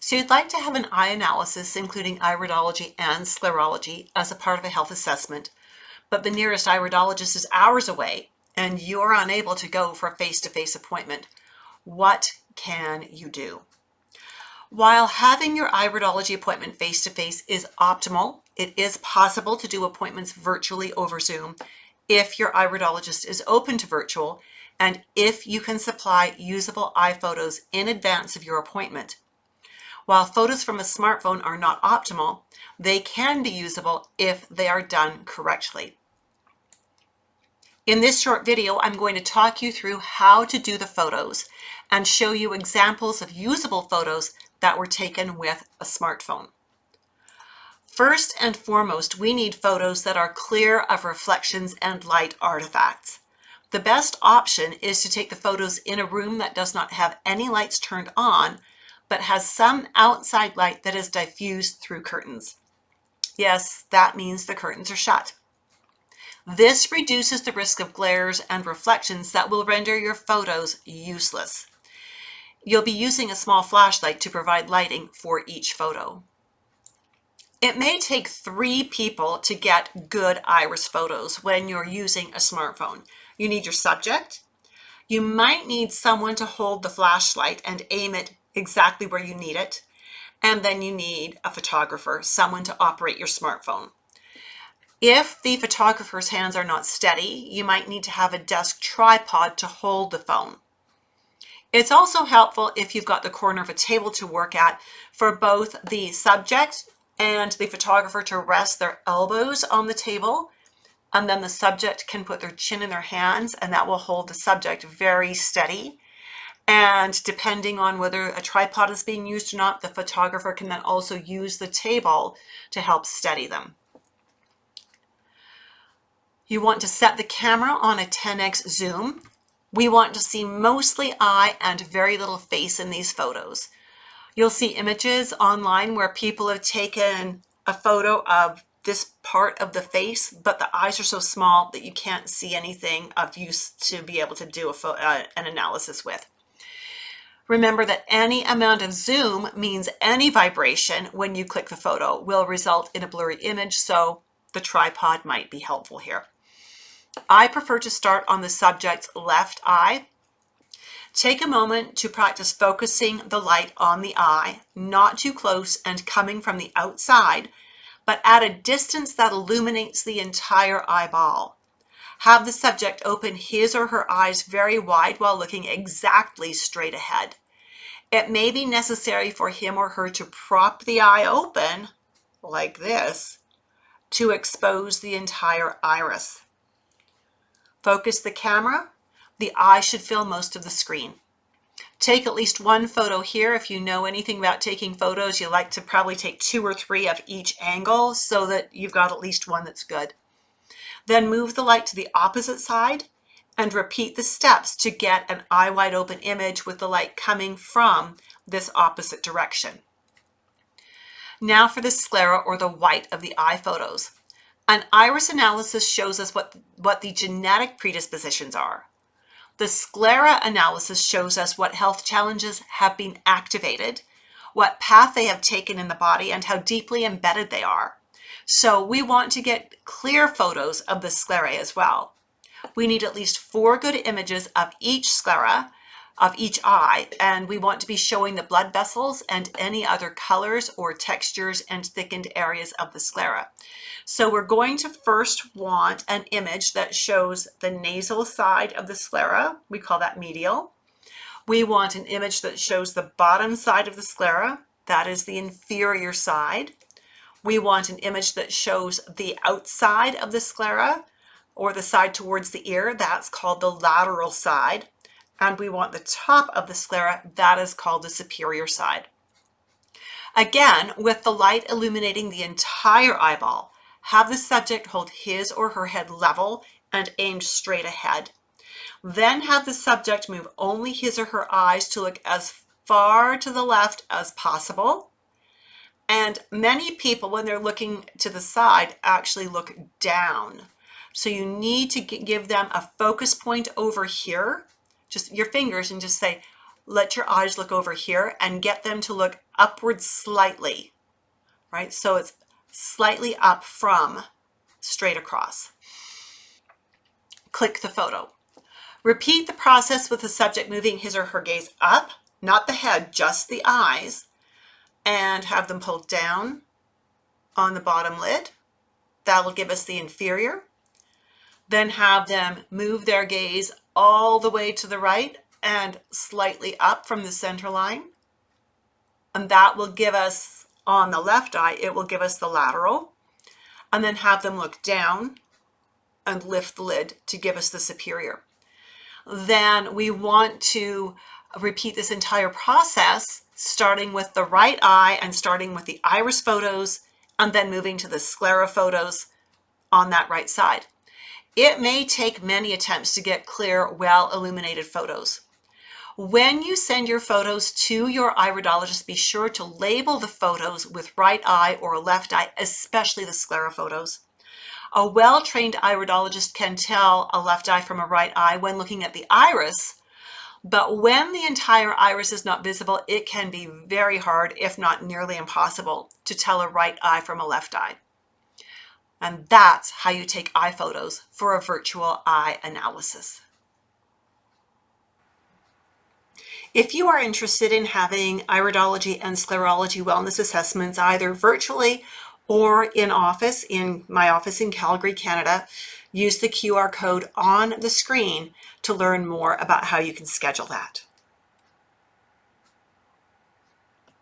So you'd like to have an eye analysis, including iridology and sclerology, as a part of a health assessment, but the nearest iridologist is hours away and you're unable to go for a face-to-face appointment. What can you do? While having your iridology appointment face-to-face is optimal, it is possible to do appointments virtually over Zoom if your iridologist is open to virtual and if you can supply usable eye photos in advance of your appointment. While photos from a smartphone are not optimal, they can be usable if they are done correctly. In this short video, I'm going to talk you through how to do the photos and show you examples of usable photos that were taken with a smartphone. First and foremost, we need photos that are clear of reflections and light artifacts. The best option is to take the photos in a room that does not have any lights turned on, but has some outside light that is diffused through curtains. Yes, that means the curtains are shut. This reduces the risk of glares and reflections that will render your photos useless. You'll be using a small flashlight to provide lighting for each photo. It may take 3 people to get good iris photos when you're using a smartphone. You need your subject. You might need someone to hold the flashlight and aim it exactly where you need it. And then you need a photographer, someone to operate your smartphone. If the photographer's hands are not steady, you might need to have a desk tripod to hold the phone. It's also helpful if you've got the corner of a table to work at for both the subject and the photographer to rest their elbows on the table, and then the subject can put their chin in their hands and that will hold the subject very steady. And depending on whether a tripod is being used or not, the photographer can then also use the table to help steady them. You want to set the camera on a 10x zoom. We want to see mostly eye and very little face in these photos. You'll see images online where people have taken a photo of this part of the face, but the eyes are so small that you can't see anything of use to be able to do an analysis with. Remember that any amount of zoom means any vibration when you click the photo will result in a blurry image, so the tripod might be helpful here. I prefer to start on the subject's left eye. Take a moment to practice focusing the light on the eye, not too close and coming from the outside, but at a distance that illuminates the entire eyeball. Have the subject open his or her eyes very wide while looking exactly straight ahead. It may be necessary for him or her to prop the eye open, like this, to expose the entire iris. Focus the camera. The eye should fill most of the screen. Take at least one photo here. If you know anything about taking photos, you like to probably take 2 or 3 of each angle so that you've got at least one that's good. Then move the light to the opposite side and repeat the steps to get an eye wide open image with the light coming from this opposite direction. Now for the sclera, or the white of the eye photos. An iris analysis shows us what the genetic predispositions are. The sclera analysis shows us what health challenges have been activated, what path they have taken in the body, and how deeply embedded they are. So we want to get clear photos of the sclerae as well. We need at least 4 good images of each sclera, of each eye, and we want to be showing the blood vessels and any other colors or textures and thickened areas of the sclera. So we're going to first want an image that shows the nasal side of the sclera. We call that medial. We want an image that shows the bottom side of the sclera. That is the inferior side. We want an image that shows the outside of the sclera, or the side towards the ear. That's called the lateral side. And we want the top of the sclera. That is called the superior side. Again, with the light illuminating the entire eyeball, have the subject hold his or her head level and aimed straight ahead. Then have the subject move only his or her eyes to look as far to the left as possible. And many people, when they're looking to the side, actually look down. So you need to give them a focus point over here, just your fingers, and just say, let your eyes look over here and get them to look upward slightly, right? So it's slightly up from straight across. Click the photo. Repeat the process with the subject moving his or her gaze up, not the head, just the eyes, and have them pull down on the bottom lid. That will give us the inferior. Then have them move their gaze all the way to the right and slightly up from the center line. And that will give us, on the left eye, it will give us the lateral. And then have them look down and lift the lid to give us the superior. Then we want to repeat this entire process, starting with the right eye and starting with the iris photos, and then moving to the sclera photos on that right side. It may take many attempts to get clear, well-illuminated photos. When you send your photos to your iridologist, be sure to label the photos with right eye or left eye, especially the sclera photos. A well-trained iridologist can tell a left eye from a right eye when looking at the iris, but when the entire iris is not visible, it can be very hard, if not nearly impossible, to tell a right eye from a left eye. And that's how you take eye photos for a virtual eye analysis. If you are interested in having iridology and sclerology wellness assessments either virtually or in office, in my office in Calgary, Canada, use the QR code on the screen to learn more about how you can schedule that.